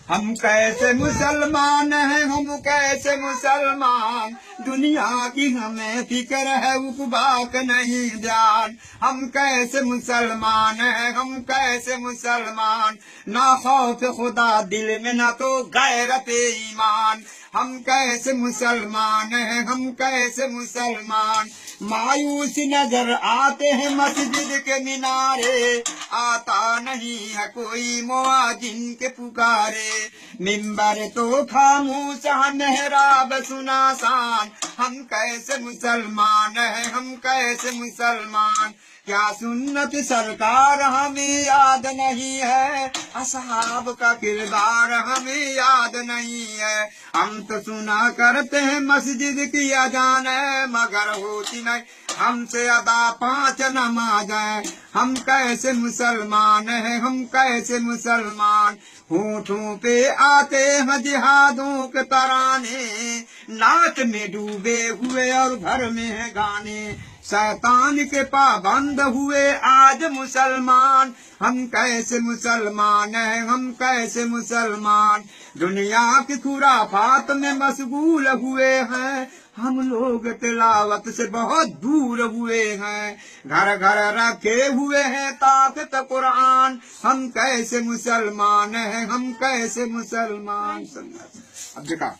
हम कैसे मुसलमान हैं, हम कैसे मुसलमान, दुनिया की हमें फिक्र है उकबाक नहीं ध्यान। हम कैसे मुसलमान हैं, हम कैसे मुसलमान, ना खौफ खुदा दिल में ना तो गैरत ईमान। हम कैसे मुसलमान हैं, हम कैसे मुसलमान, मायूसी नजर आते हैं मस्जिद के मीनारे, आता नहीं है कोई मुआजिन के पुकारे। मिंबर तो खामोश मेहराब सुनासान, हम कैसे मुसलमान हैं, हम कैसे मुसलमान, क्या सुन्नत सरकार हमें याद नहीं है, असहाब का किरदार हमें याद नहीं है। हम तो सुना करते हैं मस्जिद की अजान है, मगर होती नहीं हमसे अदा 5 नमाज़ें। हम कैसे मुसलमान हैं, हम कैसे मुसलमान, होठों पे आते हैं जिहादों के तराने, नाच में डूबे हुए और घर में है गाने, शैतान के पाबंद हुए आज मुसलमान। हम कैसे मुसलमान हैं, हम कैसे मुसलमान, दुनिया की खुराफात में मशगूल हुए हैं, हम लोग तिलावत से बहुत दूर हुए हैं, घर घर रखे हुए हैं ताकत कुरान। हम कैसे मुसलमान हैं, हम कैसे मुसलमान। अब देखा